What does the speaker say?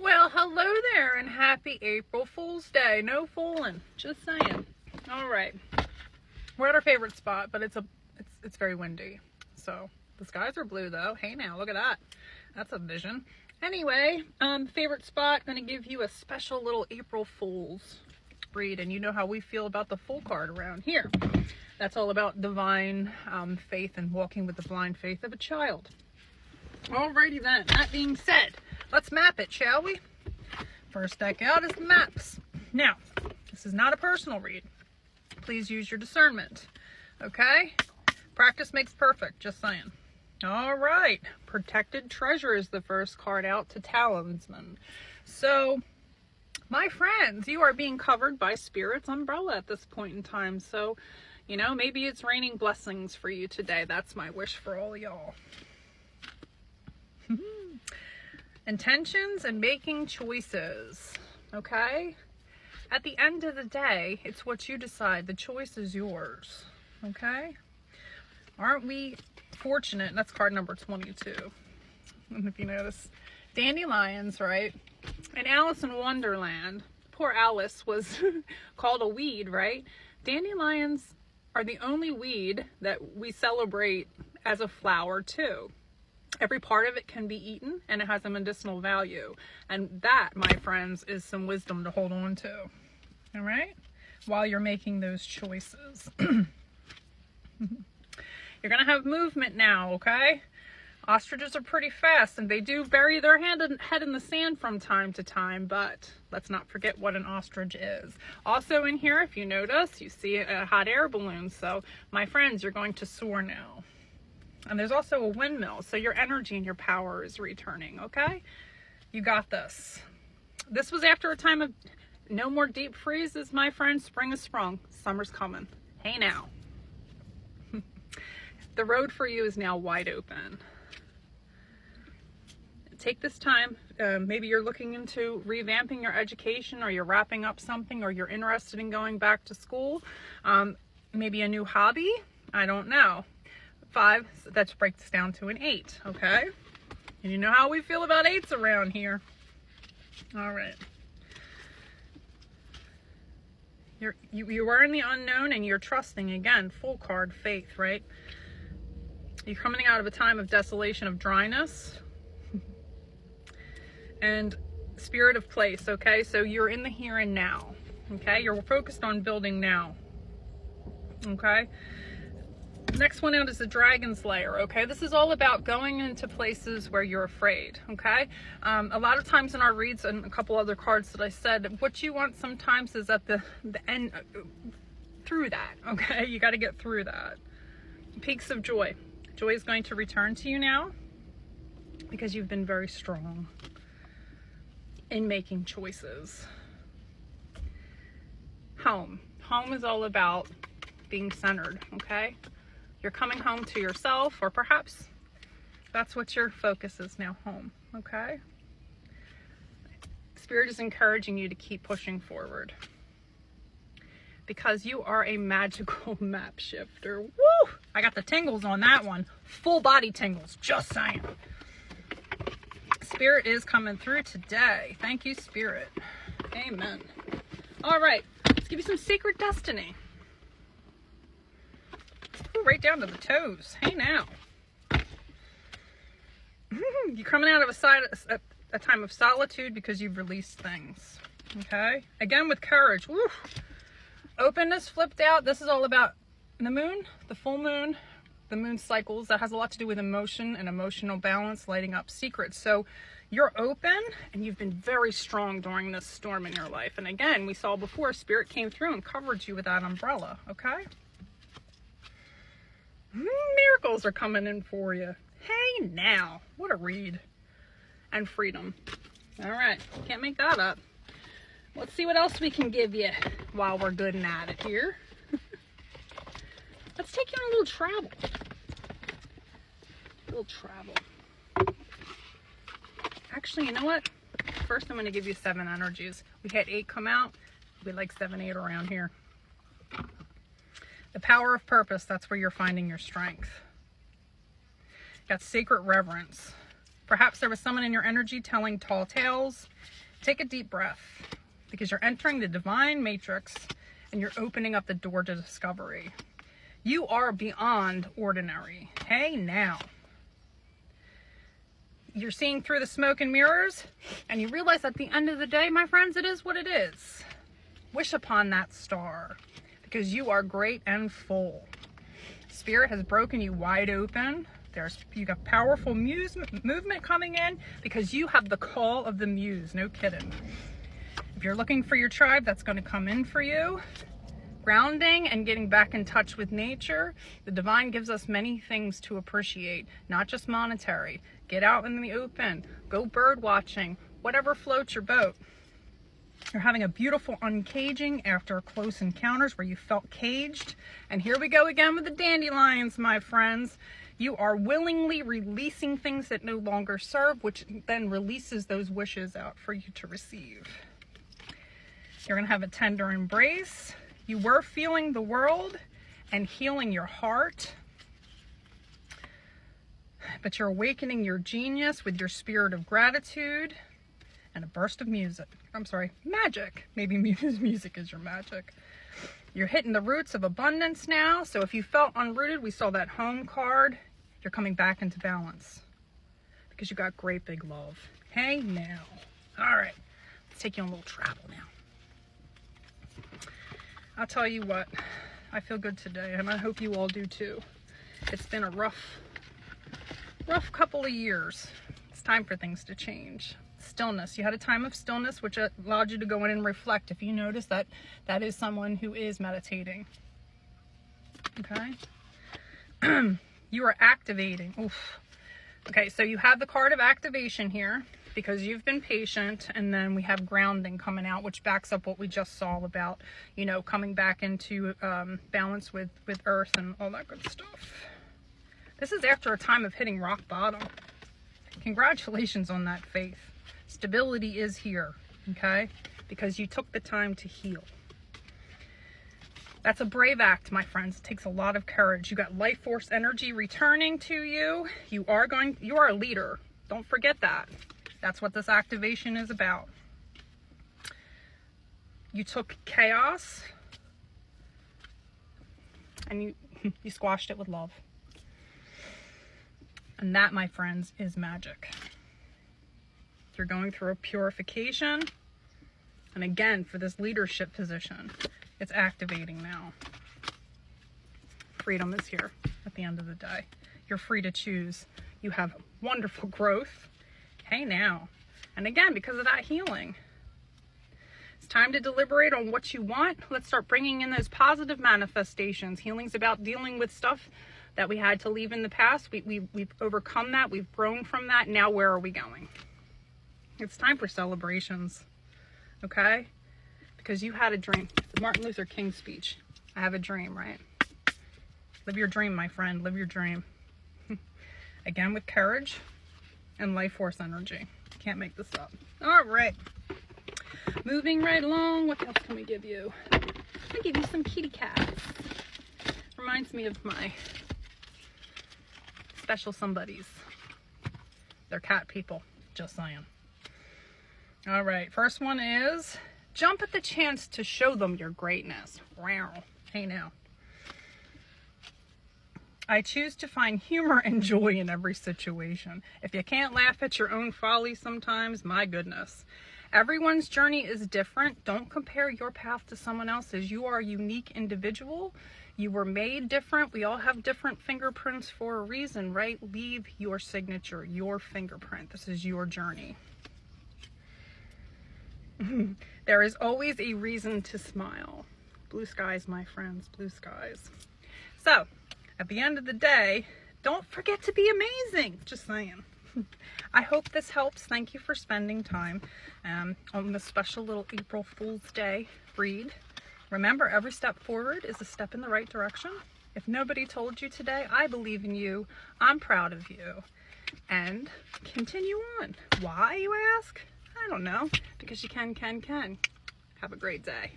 Well, hello there and happy April Fool's Day. No fooling, just saying. All right, we're at our favorite spot, but it's very windy. So the skies are blue though. Hey now, look at that. That's a vision. Anyway, favorite spot, going to give you a special little April Fool's read, and you know how we feel about the Fool card around here. That's all about divine faith and walking with the blind faith of a child. Alrighty then, that being said, let's map it, shall we? First deck out is the maps. Now, this is not a personal read. Please use your discernment, okay? Practice makes perfect, just saying. All right, Protected Treasure is the first card out to Talisman. So, my friends, you are being covered by Spirit's umbrella at this point in time. So, you know, maybe it's raining blessings for you today. That's my wish for all y'all. Intentions and making choices, okay? At the end of the day, it's what you decide. The choice is yours, okay? Aren't we fortunate? That's card number 22. And if you notice, dandelions, right? And Alice in Wonderland, poor Alice was called a weed, right? Dandelions are the only weed that we celebrate as a flower too. Every part of it can be eaten and it has a medicinal value. And that, my friends, is some wisdom to hold on to. All right? While you're making those choices. You're going to have movement now, okay? Ostriches are pretty fast and they do bury their head in the sand from time to time, but let's not forget what an ostrich is. Also in here, if you notice, you see a hot air balloon. So, my friends, you're going to soar now. And there's also a windmill, so your energy and your power is returning, okay? You got this. This was after a time of no more deep freezes, my friends. Spring has sprung. Summer's coming. Hey now. The road for you is now wide open. Take this time. Maybe you're looking into revamping your education, or you're wrapping up something, or you're interested in going back to school. Maybe a new hobby. I don't know. 5, so that breaks down to an 8, okay? And you know how we feel about 8s around here. All right. You are in the unknown and you're trusting, again, Fool card, faith, right? You're coming out of a time of desolation, of dryness. And Spirit of place, okay? So you're in the here and now, okay? You're focused on building now, okay? Next one out is the Dragon's Lair, okay? This is all about going into places where you're afraid, okay? A lot of times in our reads and a couple other cards that I said, what you want sometimes is at the end, through that, okay? You got to get through that. Peaks of Joy. Joy is going to return to you now because you've been very strong in making choices. Home. Home is all about being centered, okay? You're coming home to yourself, or perhaps that's what your focus is now, home, okay? Spirit is encouraging you to keep pushing forward because you are a magical map shifter. Woo! I got the tingles on that one. Full body tingles, just saying. Spirit is coming through today. Thank you, Spirit. Amen. All right, let's give you some Secret Destiny. Right down to the toes. Hey now. You're coming out of a time of solitude because you've released things. Okay? Again with courage. Woo. Openness flipped out. This is all about the moon, the full moon, the moon cycles. That has a lot to do with emotion and emotional balance, lighting up secrets. So you're open and you've been very strong during this storm in your life. And again, we saw before, Spirit came through and covered you with that umbrella. Okay? Miracles are coming in for you. Hey now, what a read. And freedom. All right, can't make that up. Let's see what else we can give you while we're good and at it here. Let's take you on a little travel. Actually, you know what? First, I'm going to give you 7 energies. We had 8 come out. We like 7, 8 around here. The power of purpose, that's where you're finding your strength. Got sacred reverence. Perhaps there was someone in your energy telling tall tales. Take a deep breath, because you're entering the divine matrix and you're opening up the door to discovery. You are beyond ordinary. Hey, now. You're seeing through the smoke and mirrors, and you realize at the end of the day, my friends, it is what it is. Wish upon that star, because you are great and full. Spirit has broken you wide open. You got powerful movement coming in, because you have the call of the muse. No kidding. If you're looking for your tribe, that's going to come in for you. Grounding and getting back in touch with nature. The divine gives us many things to appreciate, not just monetary. Get out in the open, go bird watching, whatever floats your boat. You're having a beautiful uncaging after close encounters where you felt caged. And here we go again with the dandelions, my friends. You are willingly releasing things that no longer serve, which then releases those wishes out for you to receive. You're going to have a tender embrace. You were feeling the world and healing your heart, but you're awakening your genius with your spirit of gratitude and a burst of music. I'm sorry, magic. Maybe music is your magic. You're hitting the roots of abundance now. So if you felt unrooted, we saw that home card. You're coming back into balance because you got great big love. Hey, now. All right, let's take you on a little travel now. I'll tell you what, I feel good today, and I hope you all do too. It's been a rough couple of years. It's time for things to change. Stillness. You had a time of stillness, which allowed you to go in and reflect. If you notice that, that is someone who is meditating. Okay? You are activating. Oof. Okay, so you have the card of activation here because you've been patient, and then we have grounding coming out, which backs up what we just saw about, you know, coming back into balance with earth and all that good stuff. This is after a time of hitting rock bottom. Congratulations on that, faith. Stability is here, okay? Because you took the time to heal. That's a brave act, my friends. It takes a lot of courage. You got life force energy returning to you. You are a leader. Don't forget that. That's what this activation is about. You took chaos and you squashed it with love. And that, my friends, is magic. You're going through a purification. And again, for this leadership position, it's activating now. Freedom is here at the end of the day. You're free to choose. You have wonderful growth. Hey, now. And again, because of that healing, it's time to deliberate on what you want. Let's start bringing in those positive manifestations. Healing's about dealing with stuff that we had to leave in the past. We've overcome that. We've grown from that. Now where are we going? It's time for celebrations, okay? Because you had a dream. The Martin Luther King speech. I have a dream, right? Live your dream, my friend. Live your dream. Again, with courage and life force energy. Can't make this up. All right. Moving right along. What else can we give you? I'll give you some kitty cats. Reminds me of my special somebodies. They're cat people. Just saying. All right. First one is jump at the chance to show them your greatness. Wow. Hey now. I choose to find humor and joy in every situation. If you can't laugh at your own folly sometimes, my goodness. Everyone's journey is different. Don't compare your path to someone else's. You are a unique individual. You were made different. We all have different fingerprints for a reason, right? Leave your signature, your fingerprint. This is your journey. There is always a reason to smile. Blue skies, my friends, blue skies. So, at the end of the day, don't forget to be amazing. Just saying. I hope this helps. Thank you for spending time on this special little April Fool's Day read. Remember, every step forward is a step in the right direction. If nobody told you today, I believe in you. I'm proud of you. And continue on. Why, you ask? I don't know. Because you can. Have a great day.